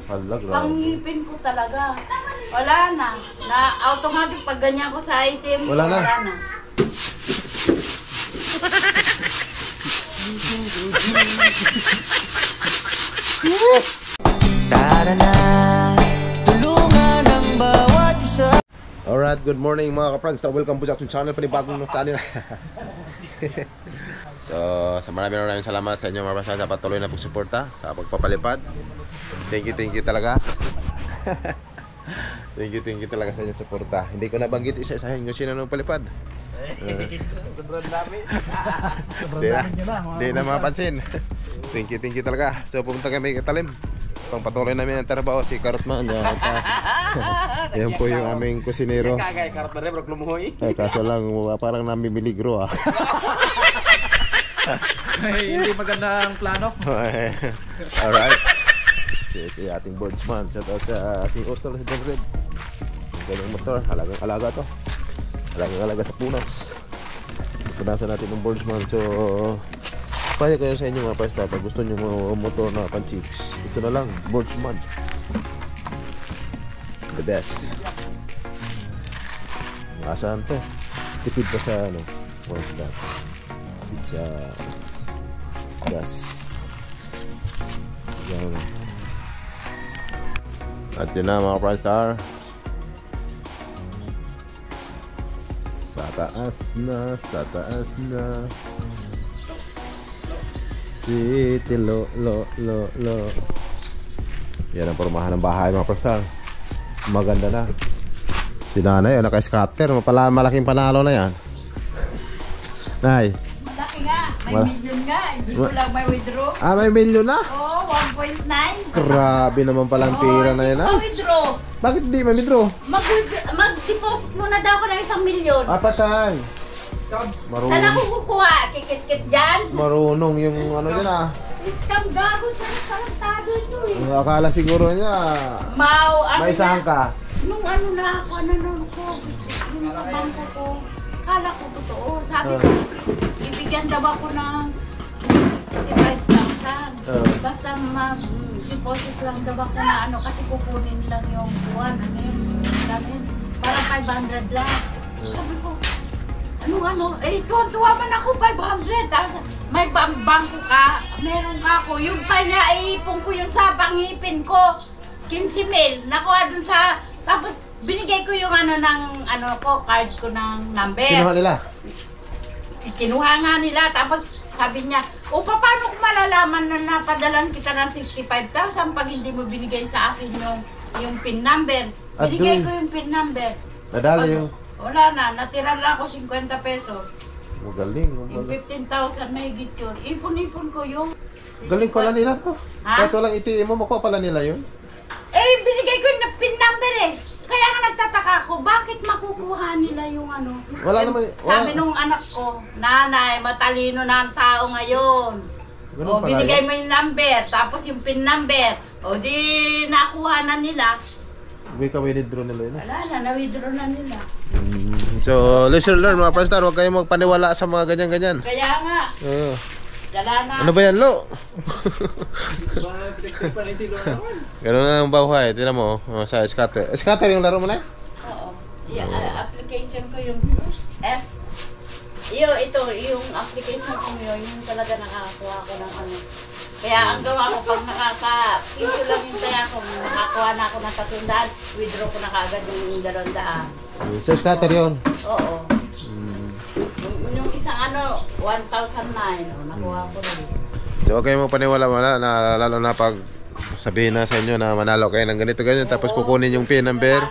Hala, grabe. Pangipin ko talaga. Wala na. Na automatic pag ganyan ko sa item. Wala na. Tara na, tulungan ang bawat isa. Alright, good morning mga ka-friends. Welcome po sa aking channel, panibagong channel. So, sa maraming salamat sa inyo mga ka-friends sa patuloy na pagsuporta sa pagpapalipad. Thank you talaga. Thank you talaga sa inyong suporta. Hindi ko nabanggit isa-isahin kung sino nung palipad. Sobrang dami. Hindi na mapansin. Thank you talaga. So, pumunta kami kay Talim. Pang patuloy namin ang trabaho si Karotman. Yan po yung aming kusinero. Kagay karot na rin, bro, lumuhoy. Kaso lang, parang namimiligro ah. Hindi maganda ang plano. Alright. Si ating boardsman. Shout out sa ating utol sa John Red. Ang galing motor. Halagang alaga to. Halagang alaga sa punas. Punasan natin ng boardsman. So, pwede kayo sa inyo mga pasta. Pag gusto nyo motor na pan-chicks, ito na lang, boardsman. The best. Asahan to? Tipid pa sa ano? What's that? Tipid sa gas. Yan. At yun na mga Pranstar. Sa taas na City lo. Yan ang pormahan ng bahay mga Pranstar. Maganda na. Si nanay naka-scatter. Malaking panalo na yan. Nay, Malaki nga. May million nga. Hindi ko lang may withdraw. may milyon na? Oo, 1.9. Grabe naman palang pera na yan ah. Withdraw. Bakit di ma-withdraw? Mag-deposit muna daw ako ng 1 milyon. Patay. Saan Marunong. ako kukuha? Kikit-kit dyan? Marunong yung ano dyan ah. Scam gago sa kalantado ito eh. Akala siguro niya may isahan ka. Nung ano na ako, ano ko, yung sa bangko ko, kala ko totoo. Sabi ko, ibigyan daw ako ng 65,000. Basta mag-deposit lang daw ako na ano, kasi kukunin lang yung buwan. Ano yun? Parang 500 lang. Sabi ko, tuwan-tuwa man ako, 500. May bangko ka, meron ka ako. Yung kanya, iipon ko yung sa pangipin ko. 15,000. Nakuha dun sa, tapos binigay ko yung card ko ng number. Kinuha nila? Kinuha nga nila, tapos sabi niya, paano ko malalaman na napadalan kita ng 65,000 pag hindi mo binigay sa akin yung PIN number. Binigay ko yung PIN number. Nadala yung... Wala na, natira lang ako 50 pesos. Magaling. Yung 15,000 may higit yun. Ipon-ipon ko yung... Galing pala nila to. Ha? Kahit walang ATM mo, makuha pala nila yun. Binigay ko yung PIN number eh. Kaya nga nagtataka ako, bakit makukuha nila yung ano? Wala naman. Sabi nung anak ko, nanay, matalino na ang tao ngayon. Ganun pala Binigay yun? mo yung number, tapos yung PIN number. Di nakuha na nila. May ka-withdraw nila yun. Wala na, na-withdraw na nila. So, lesson learned mga Pranstar. Huwag kayong magpaniwala sa mga ganyan-ganyan. Kaya nga, dala na. Ano ba yan, Lo? Ganun na ang buhay. Tingnan mo, sa scatter. Scatter yung laro mo na? Oo. Application ko yung yung application ko yung talaga nakakakuha ko ng ano. Kaya ang gawa ko pag nakaka-piso lang yung taya ko, nakakuha na ako ng 300, withdraw ko na kaagad yung 200. Sa scatter yun? Oo. Yung isang 1,009, nakuha ko rin. So, huwag kayong magpaniwala na lalo na pag sabihin na sa inyo na manalo kayo ng ganito ganyan, tapos kukunin yung PIN number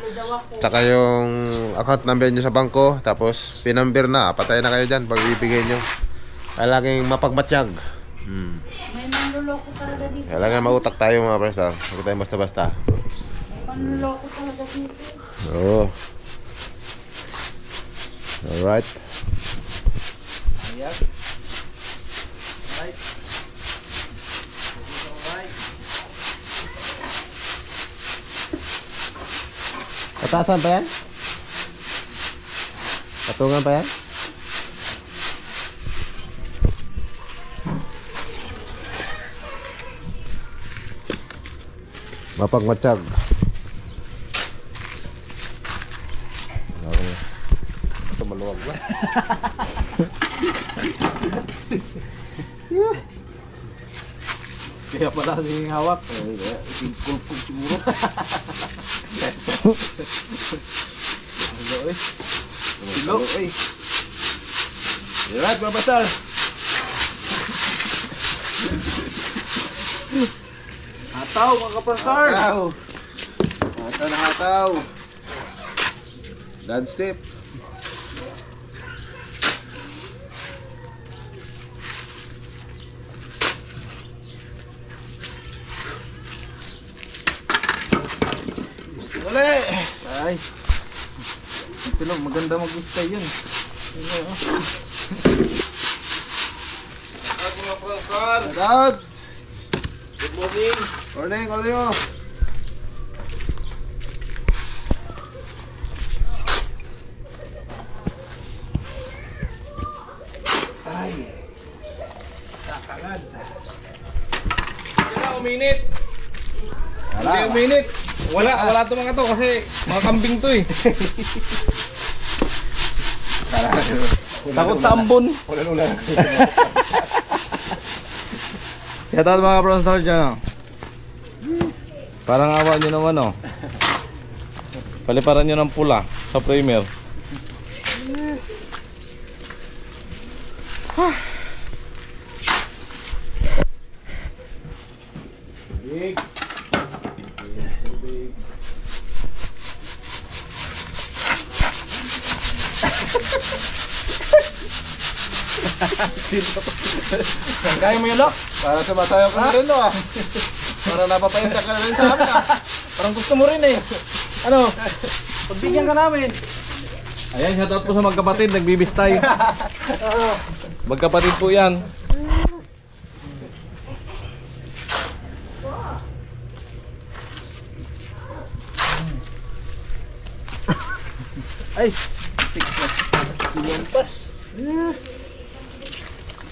tsaka yung account number nyo sa bangko, tapos PIN number na, patay na kayo dyan pag ibigay nyo. Kailangan mapagmatsyag. May manluloko talaga dito. Kailangan mautak tayo mga Pranstar. Huwag tayo basta-basta. May manluloko talaga dito. Oo. Alright. Ayan. Right. Pataasan pa yan? Patungan pa yan? Mapagmatsyag. Ito maluwag ba? Kaya pala si hawak. Kulkul siguro. Hello eh. Hello eh. Alright mga pastor. Hataw mga kapasar. Hataw. Hataw na hataw. Dad step. Gusto ulit. Ay. Ito maganda mag-stay yun. Mga kapasar. Dad. Good morning. Morning, all of you. Ay. Kakagad. Kaya uminit. Hindi uminit. Wala to mga to kasi mga kambing to eh. Takot sa ambon. Ulan-ulan. Kaya tayo mga kapasar dyan. Parang awa nyo naman oh. Paliparan nyo ng pula sa primer. Big. Big. Kaya mo yun, Lo? Para sumasayaw ka na rin, no, ah. Para napapainta ka na rin sa amin, ah. Parang gusto mo rin eh. Ano? Pagbigyan ka namin. Ayan, shoutout po sa magkapatid, nagbibistay. Magkapatid po yan. Ay! Lumampas.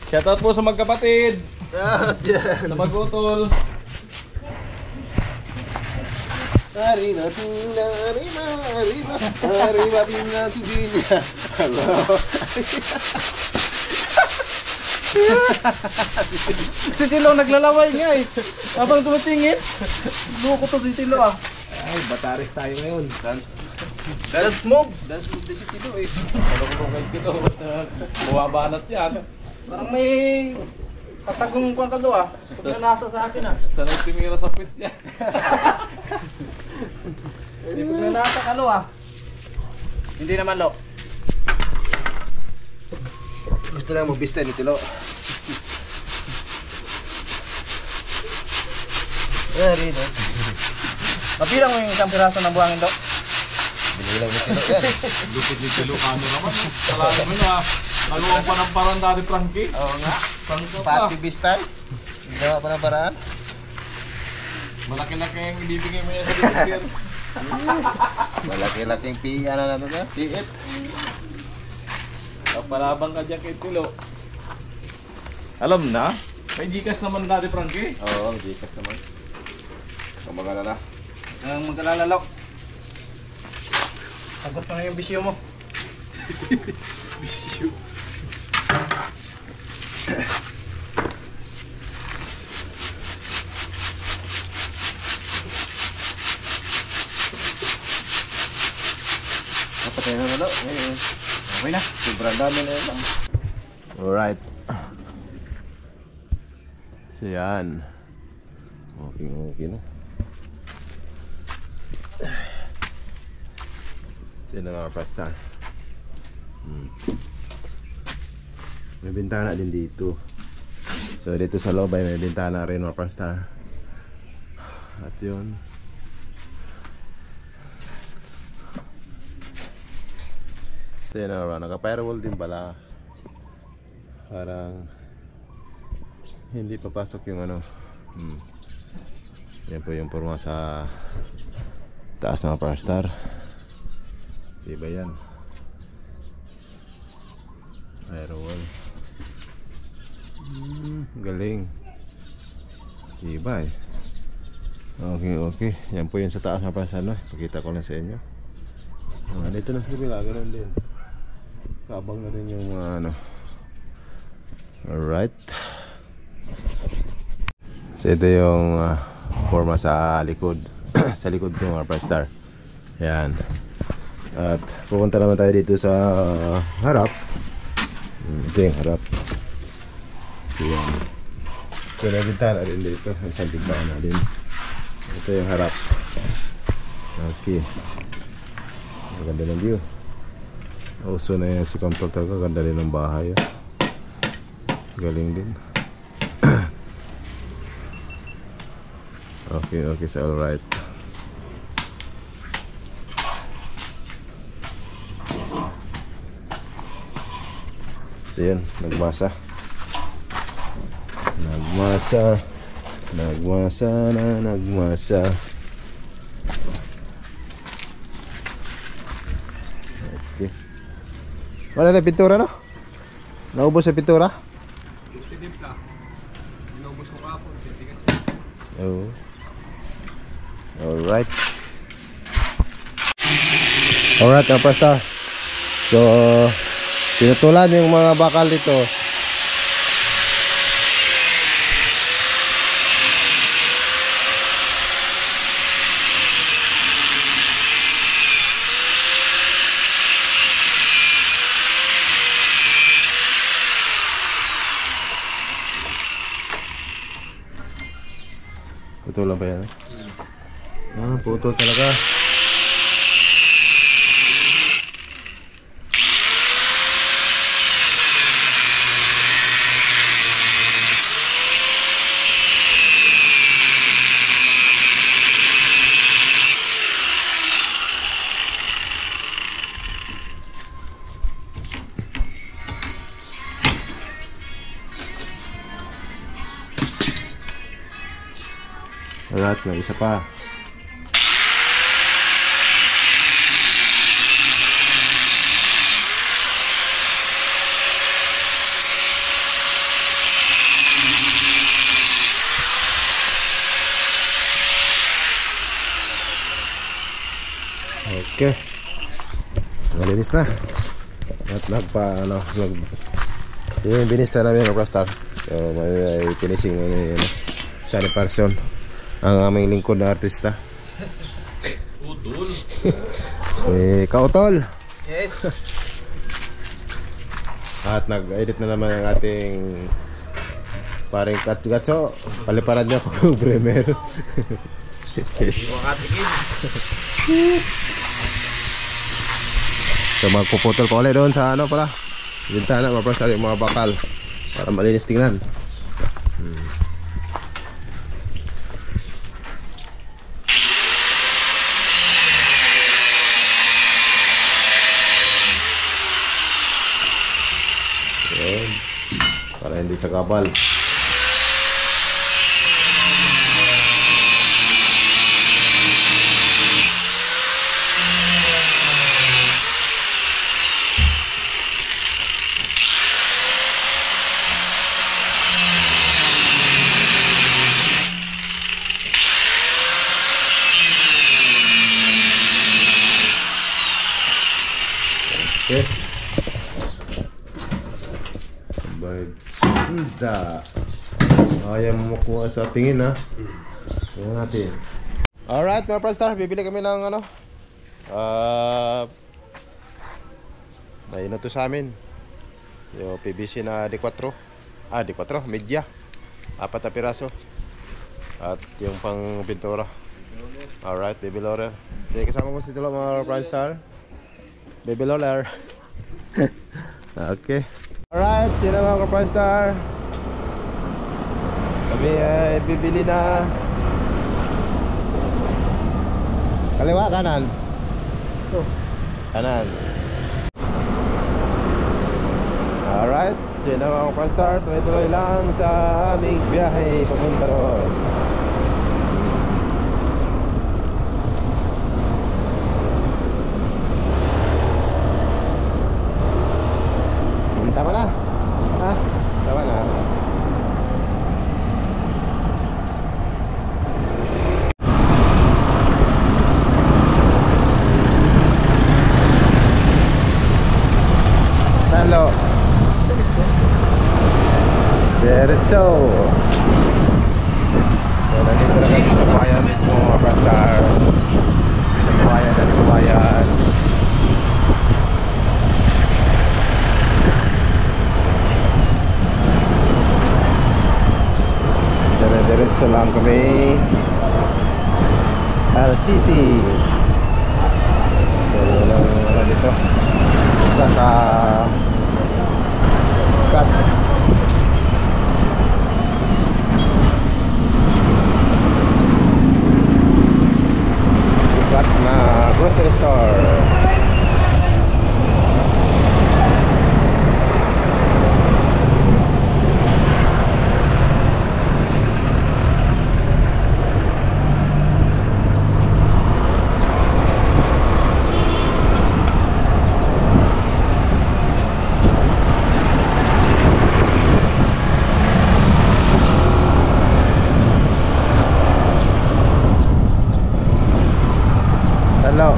Shoutout po sa magkapatid. Sa mag-utol. Arriba, tina, arriba, arriba, arriba, tina, subinya. Hello. Si Tilo naglalaway nga eh. Habang tumitingin. Luko to si Tilo ah. Ay, bataris tayo ngayon. Dance move. Dance move din si Tilo, eh. Ano ko kay Tilo? Buwabanat yan. Parang may patagong pang kado ah. Pag nasa sa akin ah. Sanay tumira sa pit niya. Hindi pag nanasa ka Lo ah. Hindi naman Lo. Gusto lang magbista ni Tilo. Arriba. Mabilang mo yung isang piraso ng buhangin Lo. Binilang ni Tilo yan. Lupit ni Ilocano naman. Salamat mo na. Nagawa pa ng parang dati Frankie. Oo nga. Frankie pa. Pati bistay. Gawa pa ng paraan. Malaki-laki yung ibibigay mo yan sa bibigyan. Malaki-laking ano na ito, PF. Palabang ka dyan kay Tilo. Alam na? May Gcash naman dati Frankie. Oo, may Gcash naman. Ang mga na. Ang mag-alala Lo. Sagot mo na yung bisyo mo. Bisyo. Napatay na nalo. Okay na. Sobrang dami na yun. Alright. So yan. Okay na. Sino nga pasta? May bintana din dito. So dito sa loob ay may bintana rin mga pasta. At yun. So yun nga, naka-firewall din pala. Parang hindi papasok yung ano. Yan po yung forma sa taas ng Aparstar. Diba yan? Firewall. Galing. Diba eh. Okay. Yan po yung sa taas mga prasta, no? Pakita ko lang sa inyo. Dito na sa kabila, ganoon din. Kabang na rin yung mga ano. Alright. So ito yung forma sa likod. Sa likod ko mga prasta. Yan. At pupunta naman tayo dito sa harap. Ito yung harap. So yan. So nabintana rin dito. Isang bintana din. Ito yung harap. Okay. Maganda ng view. Also na yung si contractor ko. Ganda rin ng bahay. Galing din. Okay, so alright. So yun, nagmasa na. Okay. Wala na pintura, no? Naubos sa pintura? Inubos ko kapon. Oh. Alright, prasta. So pinutulan yung mga bakal dito. Putulan ba yan? Putol talaga. Alright, may isa pa. Okay. Malinis na. At yung binista namin ng Prostar. So may finishing sa person ang aming lingkod na artista. Utol. Kautol. Yes. At nag-edit na naman ang ating paring Katsugatso. Paliparan niya po Bremer. So magpuputol pa ulit doon sa ano pala bintana, mapasal yung mga bakal para malinis tingnan. Yun. Para hindi sa kabal. Okay. Banda. Ayaw mo makuha sa tingin ha. Tingnan natin. Alright mga Prostar, bibili kami ng ano may inuto sa amin yung PVC na D4 D4, media 4 na piraso at yung pang pintura. Alright, baby loader. Sige, kasama mo si Tilo mga Prostar. Baby roller. Okay. Alright, sino mga Prostar? Kami ay bibili na. Kaliwa, kanan? Kanan. Alright, sino mga Prostar? Tuloy-tuloy lang sa aming biyahe papunta roon. Tama na. Ha? Tama na. So nandito na kami sa bayan mismo mga Prastar. Sa bayan na sa bayan. Dire-diretso lang kami LCC. So walang dito sa Sikat. Sikat na grocery store. Hello.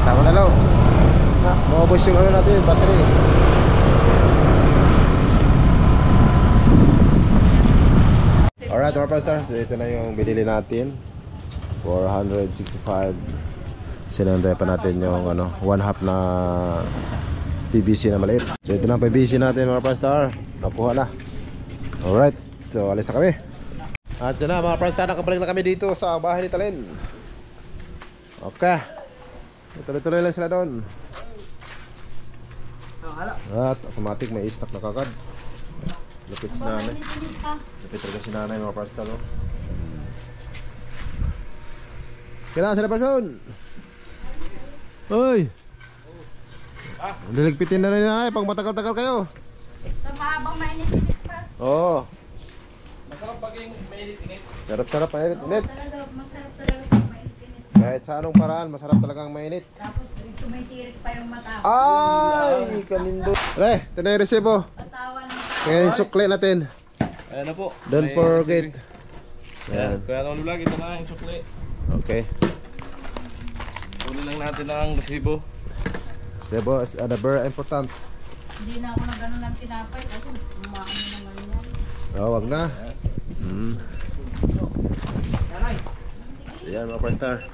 Tama na lang. Maubos yung ano natin, battery. Alright, mga Prastar, so ito na yung binili natin. 465. Sinanday pa natin yung ano, 1/2 na PVC na maliit. So ito na ang PVC natin mga Prastar. Nakuha na. Alright, so alis na kami. At yun na mga Prastar, nakabalik na kami dito sa bahay ni Talen. Okay, tuloy-tuloy lang sila doon. At automatic may stock na kagad. Lapit si nanay. Lapit talaga si nanay mga Prastar. Kailangan sa person. Uy. Diligpitin na rin na pag matagal-tagal kayo. Ito mahabang mainit pa. Oo. Masarap pag yung mainit-init. Sarap-sarap mainit-init. Talaga, masarap talaga yung mainit. Kahit sa anong paraan, masarap talagang mainit. Tapos tumitirik pa yung mata. Ay, kalindo. Re, ito na yung resibo. Patawa ng Kaya yung sukli natin. Ayan na po. Don't forget. Ayan. Kaya naman vlog, ito na yung sukli. Okay. Uli lang natin ang resibo. Resibo is very important. Hindi na ako na gano'n ng tinapay kasi umaano naman yan. Oh, wag na. So yan mga Prastar.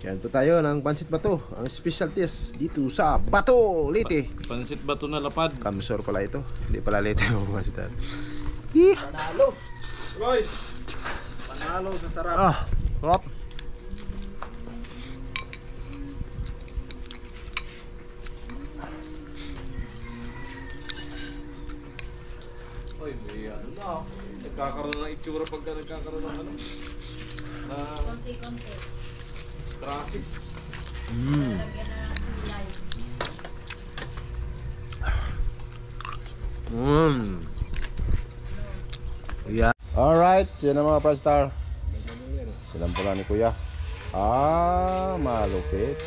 Yan po tayo ng Pansit Bato. Ang specialties dito sa Bato, Leyte. Pansit Bato na lapad. Kamsor pala ito. Hindi pala Leyte mga Prastar. Panalo. Guys! Panalo sa sarap. Ah, sarap. Oy, may ano na. Nagkakaroon ng itsura pagka nagkakaroon ng ano. Na Konti-konti. trasis. Lalagyan na ng kulay. Yeah. Alright, yun ang mga Prastar. Silampulan ni Kuya. Ah, malupit.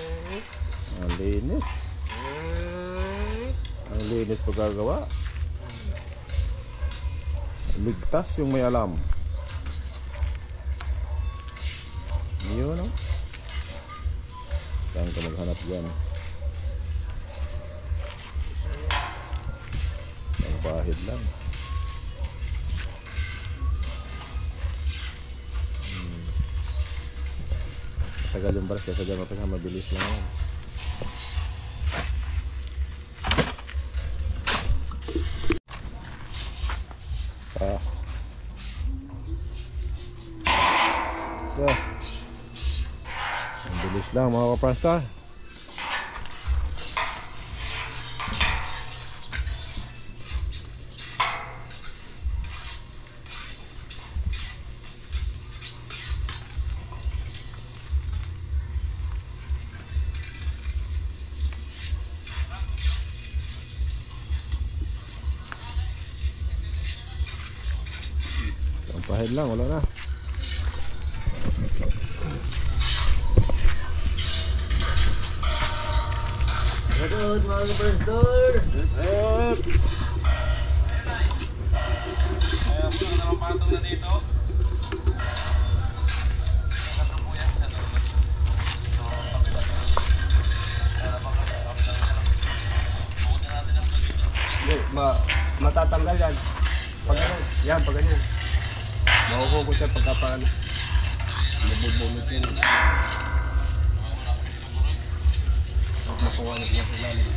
Ang linis. Ang linis pagkagawa. Ligtas yung may alam. Yun, no? Saan ka maghanap dyan? Isang bahid lang. Matagal yung brush kasi dyan mabilis lang yan. Ang bilis lang mga Kaprastar. Sampahin lang, wala na. Good mga Kaprastar. Matatanggal yan. Pag ganyan. Yan, pag ganyan. Mahuhugot yan pagka paano. Nabubunot yan. Makuwalag yan sa lalim.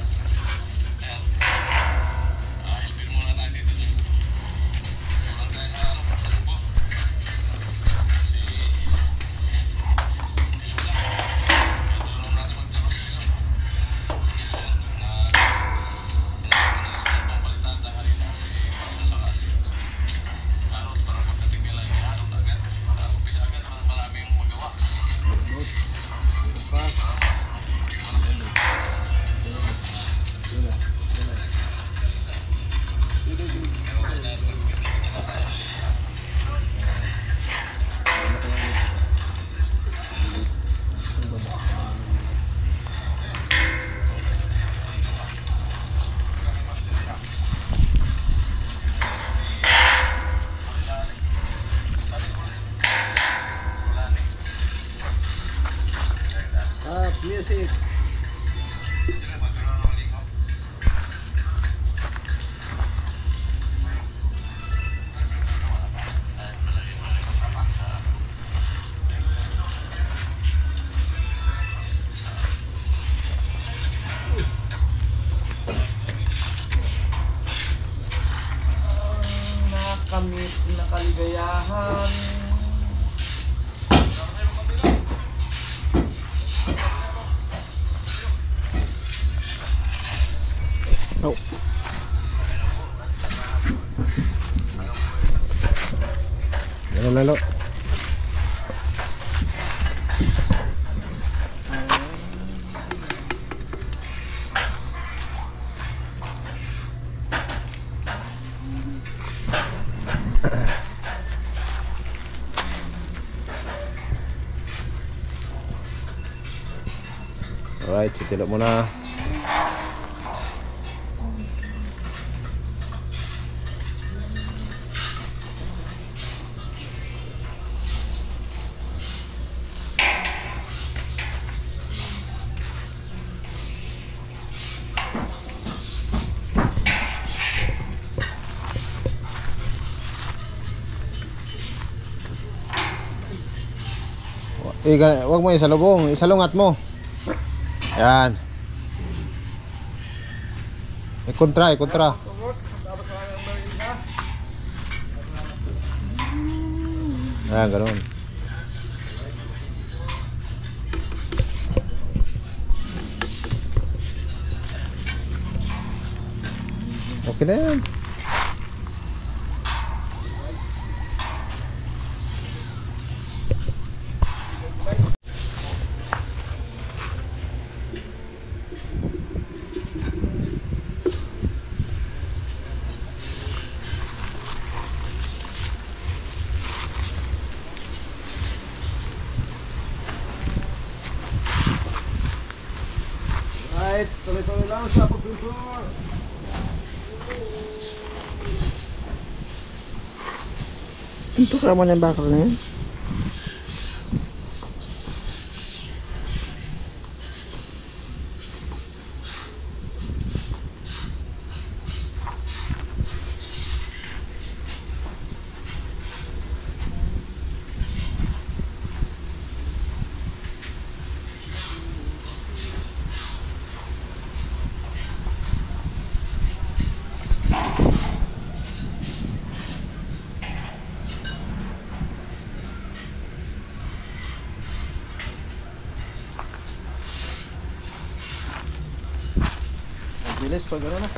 Music. Nakamit na kaligayahan. Oh. Ganun lalo. Alright, sitilok mo na. Huwag mo isalubong, isalungat mo. Yan. Ikontra. Yan, ganun. Okay na yan. Tuloy-tuloy lang sa pagpipur. Tuntuk naman yung bakal na yan. Bilis pag gano'n na.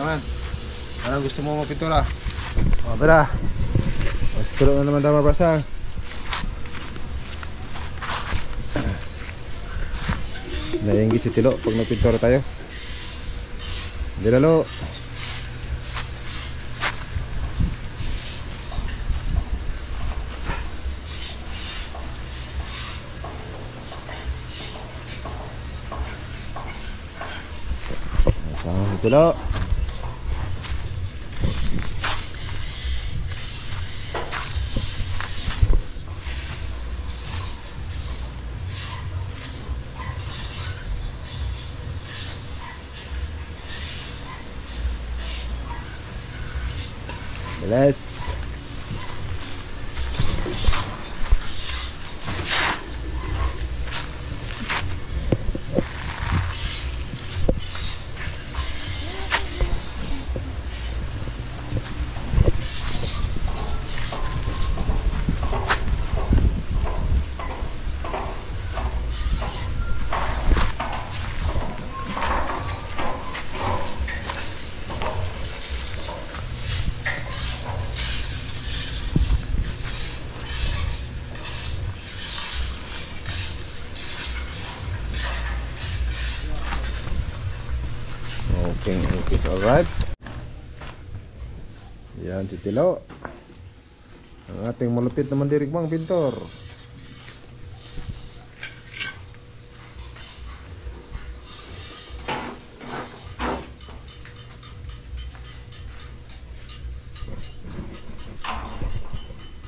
man. Anong gusto mo mapintura? O, tara. Mas tulog na naman tama basta. Naiingit si Tilo pag nagpintura tayo. Hindi lalo. Sama si Tilo. Let's okay, it's alright. Yan si Tilo. Ang ating malupit na mandirigmang pintor.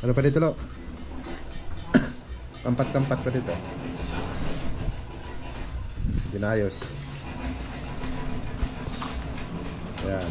Ano pa dito, Lo? Kampat-kampat pa dito. Dinayos. Yan.